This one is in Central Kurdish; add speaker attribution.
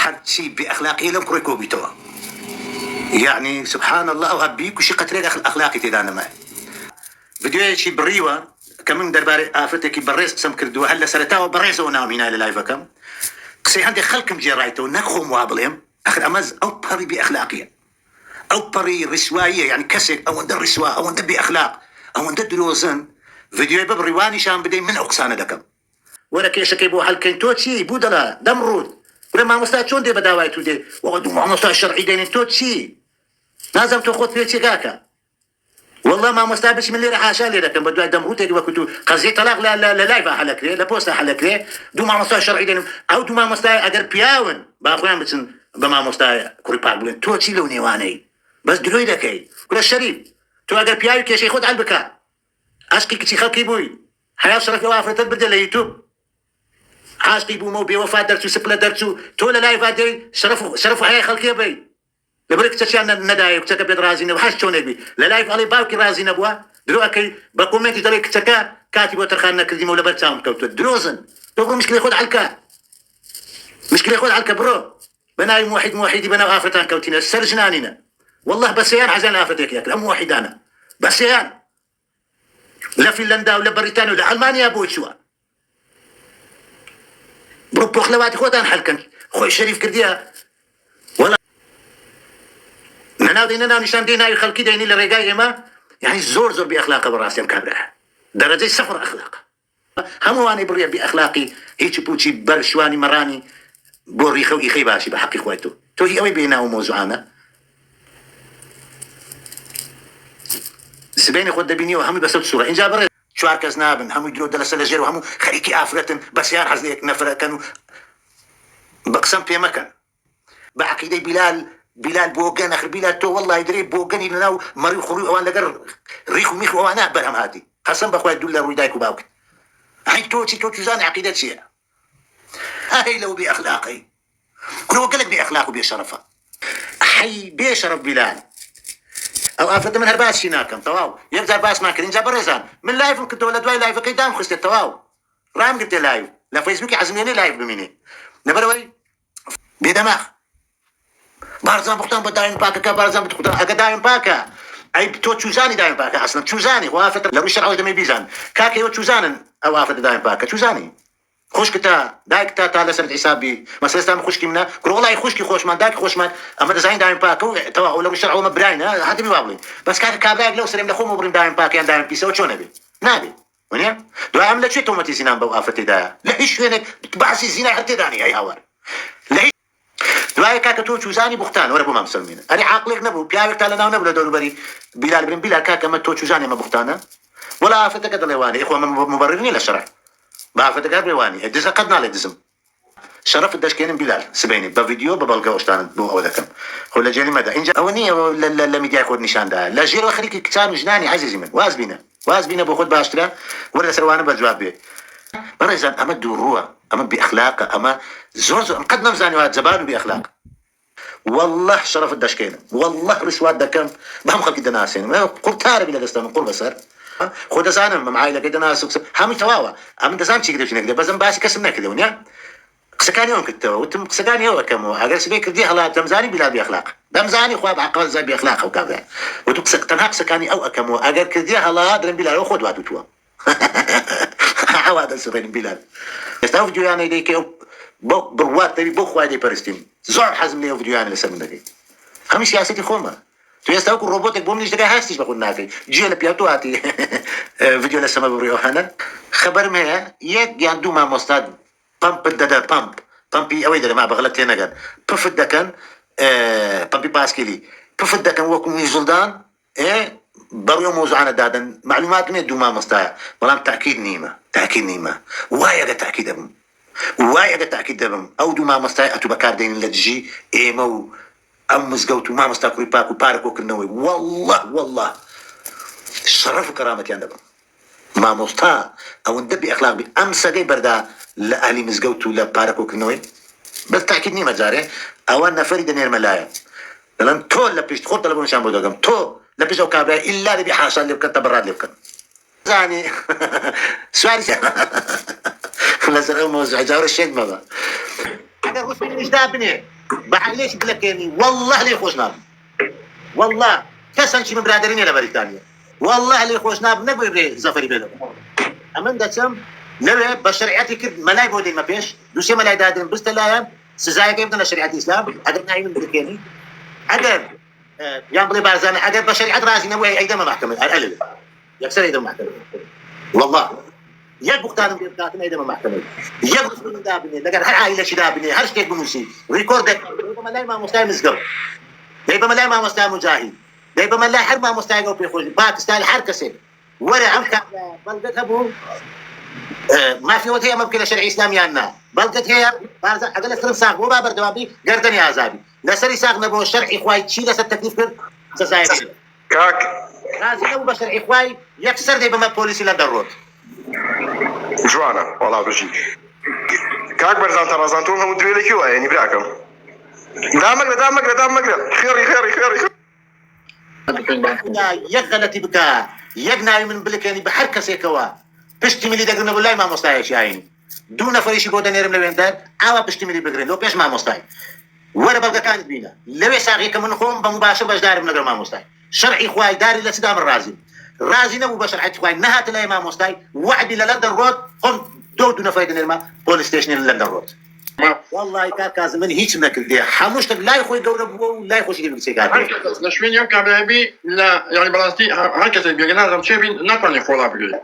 Speaker 1: هرچی بی اخلاقی لم کروی کو بیتوا يعني سبحان الله وهبيك وشي قتريق اخلاقي تيدانا ما فيديو شي بريوا كمن درباري افتك بريس قسم كردو هلا سرتاو بريس ونامينا للايف كم قصي عندي خلكم جرايتو نخو موابلهم اخر امز او بري باخلاقيه او بري رسوايه يعني كسك او ندر رسوا او ندر باخلاق او ندر دروزن فيديو ببريواني شام بدي من اقصانا دكم ولا كيش كيبو حلكين توتشي بودلا دمرود ولا ما مستعد شون دي بداوايتو دي وقدو ما مستعد الشرعي دين توتشي لازم تاخذ فيه شيكاكا والله ما مستعبش من اللي راح عشان لكن بدو دمروتك وكنتو قصدي طلاق لا لايف حلك ليه لا بوست حلك ليه دو ما مستعد الشرعي دين او دو ما مستعد اگر بياون باخوان بتن بما مستعد كوريباك بلين توتشي لو نيواني بس دلوي دكاي كل الشريف تو اگر بياوي كيش ياخذ على البكاء اشكي كتي خلقي بوي حياه شرف وافرت بدل يوتيوب عاشقي بو مو بوفاء درتو سبلا درتو تولا لايف هادي شرفوا حياه خلقي بي لبرك تشان نداي وتك بيد رازينا وحش شلون يبي لا لايف علي باوكي رازينا بوا دلوقتي بكومنتي دريك تكا كاتب وترخانا كلمه ولا برتام كوت دروزن تقول مشكله ياخذ على مشكله ياخذ على برو بناي موحد بنا غافتان كوتينا سرجنانينا والله بسيان عزان افتك ياك هم واحد انا بسيان لا فنلندا ولا بريطانيا ولا المانيا بوشوا بروبو خلواتي خوتان حلكن خوي شريف كرديها ولا ناو دينا نشان دينا يخلقي ديني لرجاي ما يعني زور باخلاقه براسي مكابره درجه صفر اخلاق هم واني بريا باخلاقي هيك بوتشي برشواني مراني بوري خوي خي باشي بحق اخواتو تو هي قوي بينا وموزعانا سبيني خد بيني وهم بس الصوره ان جابر شوار كزنابن هم يدرو دلس لجير وهم خليكي افرتن بس يار حزيك نفر كانوا بقسم في مكان بعقيده بلال بوغان اخر بلال تو والله يدري بوغاني لنا مري خروي وانا قر ريخو ميخو وانا برهم هادي قسم بخويا دولا رويدايكو باوك هاي توتي زاني عقيده شيء هاي لو باخلاقي كل قال لك باخلاقه بشرفه حي بشرف بلال او افرد من هرباس شيناكم تواو يبزر باس ما كرين جابرزان من لايف كنت ولد واي لايف قدام خست تواو رام قلت لايف لا فيسبوك عزميني لايف بميني نبروي بدماغ بارزان بختان بداين باكا كبارزان بتختان اقداين باكا اي تو تشوزاني داين باكا اصلا تشوزاني وافت لو الشرع دمي بيزان كاكي يو تشوزانن او افت داين باكا تشوزاني خوش كتا دايك تا تاع سنه حسابي مثلا تام خوش كيمنا كل والله خوش خوش مان داك خوش مان اما داين داين باكا تو لو الشرع ما براين هذا بيوابلي بس كاكا كابلاك لو سلم لخو مبرم داين باكا يعني داين بيسو شو نبي نبي ونيا دو عملت شي تومتي زينان بو افت دا لا ايش وينك تبعسي زينه حتى داني اي هاور دواي كاكا تو تشوزاني بختان ولا بو ما مسلمين انا عاقلك نبو بياك تاع نبو دور بري بلال بن بلال كاكا ما تو تشوزاني ما بختانا ولا فتك دلواني اخوان مبررين للشرع بافتك دلواني دز قدنا لدزم شرف الدشكين بلال سبيني بفيديو ببلغا وشتان بو اودكم ولا جاني مدى انجا اوني لا ميديا ياخذ نشان ده لا جيرو خليك كتان جناني عزيزي من واز بينا باخذ باشترا ولا سروانه بجواب به برزان اما دوروا اما باخلاق اما زور قد نمزاني وهذا زبان باخلاق والله شرف الدشكين والله رشوات دكم بهم خلق الناسين قلت تارب الى دستان قرب بصر خد زانا مع عائله كده ناس هم تواوا ام دزان شي كده شنو بس باسي كسمنا كده ونيا سكاني يوم كنت وتم سكاني هو كم اگر سبيك دي هلا دمزاني بلا باخلاق دمزاني خواب عقل زي باخلاق وكذا وتبسك تنهك سكاني او كم اگر كدي هلا درن بلا خد واتو تو عواد سبين بلال استاف جوياني ديك بروات تبي بو خوادي برستيم زور حزم لي فيديوهان لسمنا دي هم سياستي خوما تو يستاوك روبوتك بومنيش دغه هاستيش بقول نافي جيل بياتواتي فيديو لسما بريو هنا خبر ما يك ياندو ما مستاد بامب ددا بامبي اوي ما بغلط لنا قال بفد كان بامبي باسكيلي بفد كان وكم يزلدان بريو موزعنا دادن معلومات من دوما مستاع ولام تاكيد نيمه وايا تاكيد دبم او دوما مستاع اتو بكار دين لجي ايمو ام مزقوتو ما مستاكري باكو باركو كنوي والله شرف وكرامتي عندهم ما مستا او ندبي اخلاق بي امسا جاي بردا لاهلي مزقوتو لا باركو كنوي بس تاكيد نيمه زاري او انا فريد نير ملايا لان تو لا بيش تخط لبون شامبو دوغم تو لا بيش او كابرا الا اللي بيحاصل لي بكن تبراد لي بكن زاني سؤالي لا زرقاء موزع جاور الشيء ما انا غصب مش دابني بحاليش بلكني والله لي خوش ناب والله كسن شي من برادرين الى بريطانيا والله لي خوش ناب نبي زفري بينهم امن دسم نبي بشريعتي كد ملاي بودي ما فيش دوسي ملاي دادن بس تلايم سزايا كيف بدنا شريعه الاسلام اگر نايم بلكني اگر ينبغي بارزاني اگر بشريعه رازي نبي ايضا محكمه الالف يكسر ايضا محكمه والله يبقى بيبقى ايضا محكمه يبقى من دابني لقد هر عائله شي دابني هر شيء بموسي ريكورد يبقى ملاي ما مستاهل مسقو يبقى ملاي ما مستاهل مجاهد يبقى ملاي حر ما مستاهل بيخرج باكستان حركسه ولا عمك بلقت ابو ما في وجه ممكن شرعي اسلامي عنا بلقت هي بارزه اقل سر ساق مو بابر دوابي قردن يا عزابي لسري ساق نبو شرعي اخوي شي لس التكليف كر سزايا
Speaker 2: كاك
Speaker 1: لازم نبو بشرعي اخوي يكسر دي بما بوليسي لندروت
Speaker 2: جوانا والله بجي كاك برزان ترازانتون هم دويلي كيوا يعني براكم دامك خيري
Speaker 1: يغلتي بكا يغناي من بلك يعني بحركه سيكوا بشتملي دغنا والله ما مستعيش يا عيني دون فريش بودا نيرم لوينتاد اوا بشتملي بغرين لو بيش ما مستعي ولا بلقى كانت بينا لو ساغي كمن خوم بمباشر باش دار من ما مستعي شرعي خواي داري لسدام الرازي رازي نبو بشرعي خواي نهات لا ما مستعي وعد لندن رود هم دون فايدة نيرما بوليس ستيشن لندن رود والله كاكاز من هيك نكل دي حموش لا يخوي قورب لا يخوش يجيب سيجار
Speaker 3: نشوين يوم كابي لا يعني بلاستي هكذا بيجينا رمشي بين نطني فولا بيجي